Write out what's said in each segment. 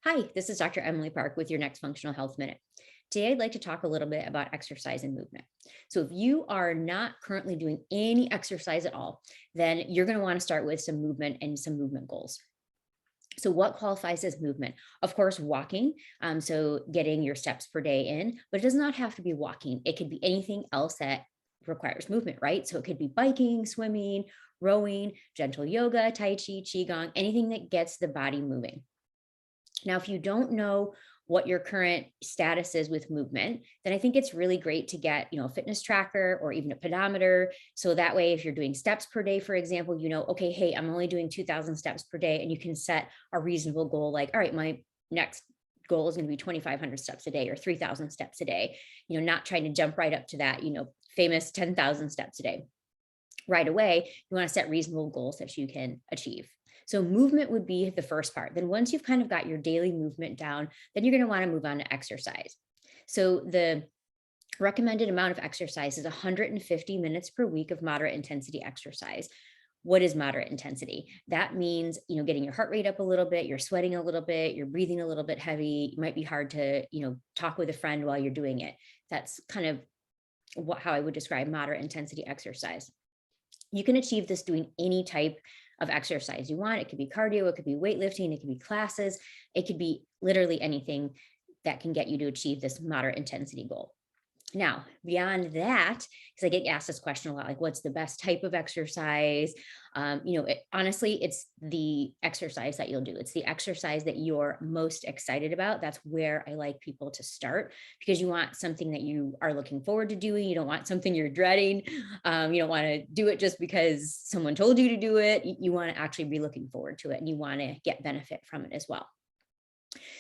Hi, this is Dr. Emily Park with your next Functional Health Minute. Today, I'd like to talk a little bit about exercise and movement. So, if you are not currently doing any exercise at all, then you're going to want to start with some movement and some movement goals. So, what qualifies as movement? Of course, walking. So, getting your steps per day in, but it does not have to be walking. It could be anything else that requires movement, right? So, it could be biking, swimming, rowing, gentle yoga, Tai Chi, Qigong, anything that gets the body moving. Now, if you don't know what your current status is with movement, then I think it's really great to get, a fitness tracker or even a pedometer. So that way, if you're doing steps per day, for example, okay, hey, I'm only doing 2000 steps per day. And you can set a reasonable goal like, all right, my next goal is going to be 2500 steps a day or 3000 steps a day, not trying to jump right up to that, famous 10,000 steps a day right away. You want to set reasonable goals that you can achieve. So movement would be the first part. Then once you've kind of got your daily movement down, then you're going to want to move on to exercise. So the recommended amount of exercise is 150 minutes per week of moderate intensity exercise. What is moderate intensity? That means, getting your heart rate up a little bit, you're sweating a little bit, you're breathing a little bit heavy. It might be hard to, talk with a friend while you're doing it. That's kind of how I would describe moderate intensity exercise. You can achieve this doing any type of exercise you want. It could be cardio, it could be weightlifting, it could be classes, it could be literally anything that can get you to achieve this moderate intensity goal. Now, beyond that, because I get asked this question a lot, like what's the best type of exercise? Honestly, it's the exercise that you'll do. It's the exercise that you're most excited about. That's where I like people to start because you want something that you are looking forward to doing. You don't want something you're dreading. You don't want to do it just because someone told you to do it. You want to actually be looking forward to it and you want to get benefit from it as well.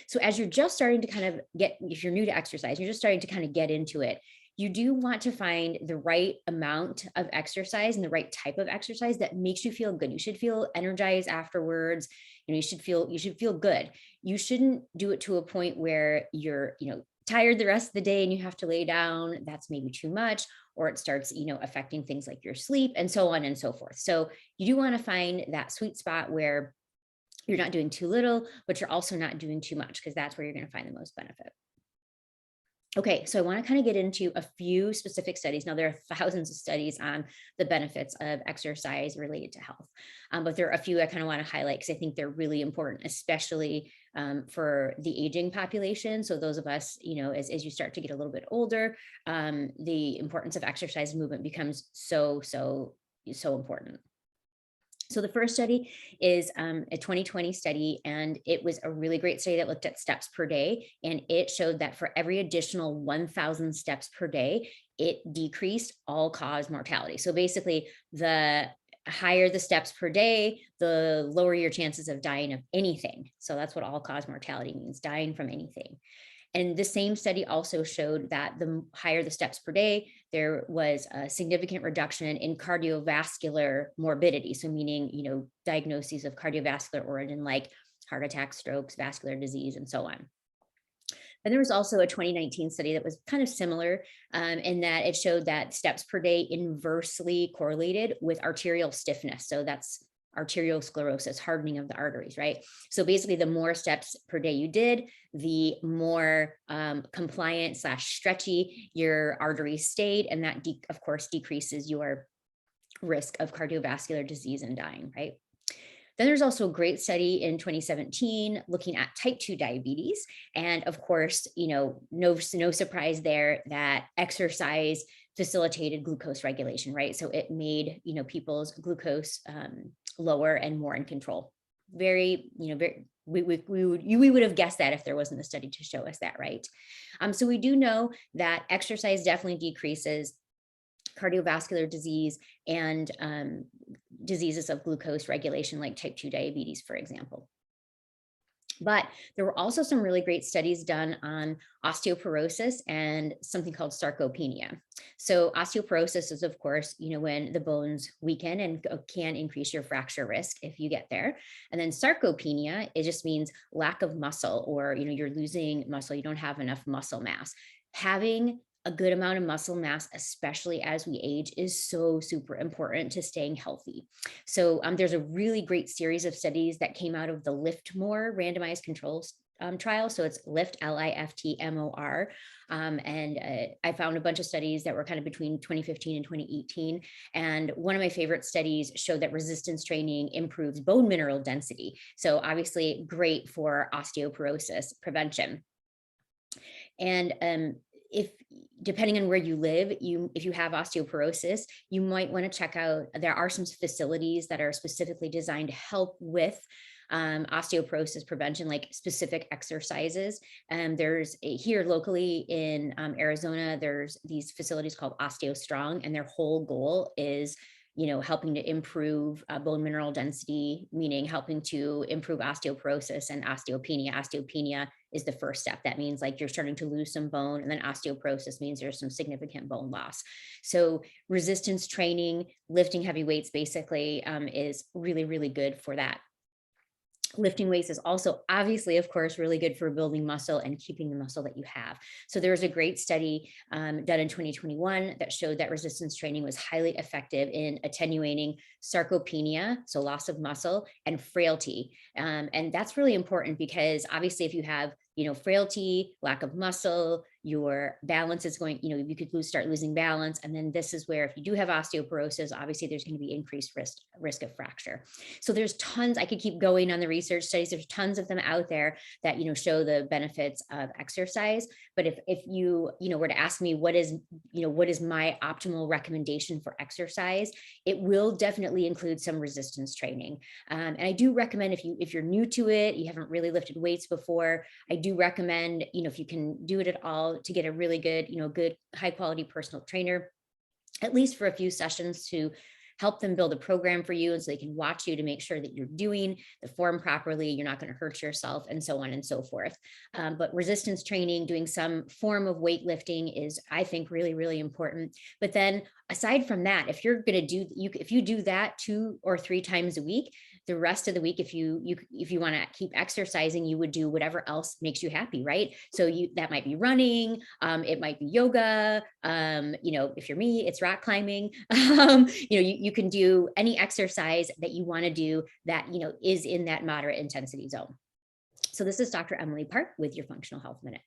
So as you're just starting to kind of if you're new to exercise, you're just starting to kind of get into it, you do want to find the right amount of exercise and the right type of exercise that makes you feel good. You should feel energized afterwards. You should feel good. You shouldn't do it to a point where you're, tired the rest of the day and you have to lay down. That's maybe too much, or it starts, affecting things like your sleep and so on and so forth. So you do want to find that sweet spot where you're not doing too little, but you're also not doing too much because that's where you're going to find the most benefit. Okay, so I want to kind of get into a few specific studies. Now, there are thousands of studies on the benefits of exercise related to health, but there are a few I kind of want to highlight because I think they're really important, especially for the aging population. So those of us, as you start to get a little bit older, the importance of exercise and movement becomes so important. So the first study is a 2020 study, and it was a really great study that looked at steps per day. And it showed that for every additional 1,000 steps per day, it decreased all-cause mortality. So basically, the higher the steps per day, the lower your chances of dying of anything. So that's what all-cause mortality means, dying from anything. And the same study also showed that the higher the steps per day, there was a significant reduction in cardiovascular morbidity. So meaning, diagnoses of cardiovascular origin like heart attack, strokes, vascular disease, and so on. And there was also a 2019 study that was kind of similar in that it showed that steps per day inversely correlated with arterial stiffness. So that's arteriosclerosis, hardening of the arteries, right? So basically, the more steps per day you did, the more compliant / stretchy your arteries stayed. And that, of course, decreases your risk of cardiovascular disease and dying, right? Then there's also a great study in 2017 looking at type 2 diabetes. And of course, no surprise there that exercise facilitated glucose regulation, right? So it made, people's glucose lower and more in control. Very, we would have guessed that if there wasn't a study to show us that, right? So we do know that exercise definitely decreases cardiovascular disease and diseases of glucose regulation, like type 2 diabetes, for example. But there were also some really great studies done on osteoporosis and something called sarcopenia. So osteoporosis is, of course, when the bones weaken and can increase your fracture risk if you get there. And then sarcopenia, it just means lack of muscle, or, you're losing muscle, you don't have enough muscle mass. Having a good amount of muscle mass, especially as we age, is so super important to staying healthy. So there's a really great series of studies that came out of the Lift More randomized controls trial. So it's LIFT, LIFTMOR. And I found a bunch of studies that were kind of between 2015 and 2018. And one of my favorite studies showed that resistance training improves bone mineral density. So obviously great for osteoporosis prevention. And if depending on where you live, if you have osteoporosis, you might want to check out, there are some facilities that are specifically designed to help with osteoporosis prevention, like specific exercises. There's here locally in Arizona, there's these facilities called OsteoStrong, and their whole goal is, helping to improve bone mineral density, meaning helping to improve osteoporosis and osteopenia. Osteopenia is the first step. That means like you're starting to lose some bone, and then osteoporosis means there's some significant bone loss. So resistance training, lifting heavy weights basically is really, really good for that. Lifting weights is also obviously, of course, really good for building muscle and keeping the muscle that you have. So there was a great study done in 2021 that showed that resistance training was highly effective in attenuating sarcopenia, so loss of muscle, and frailty. And that's really important because obviously if you have frailty, lack of muscle, your balance is going, you could start losing balance. And then this is where, if you do have osteoporosis, obviously there's going to be increased risk of fracture. So there's tons, I could keep going on the research studies. There's tons of them out there that, show the benefits of exercise. But if you, were to ask me what is my optimal recommendation for exercise, it will definitely include some resistance training. And I do recommend, if you're new to it, you haven't really lifted weights before, I do recommend, if you can do it at all, to get a really good, good high quality personal trainer, at least for a few sessions, to help them build a program for you, and so they can watch you to make sure that you're doing the form properly, you're not going to hurt yourself, and so on and so forth. But resistance training, doing some form of weightlifting is, I think, really, really important. But then aside from that, if you're going to if you do that 2 or 3 times a week, the rest of the week, if you want to keep exercising, you would do whatever else makes you happy, right? So that might be running, it might be yoga, if you're me, it's rock climbing. You can do any exercise that you want to do that is in that moderate intensity zone. So this is Dr. Emily Park with your Functional Health Minute.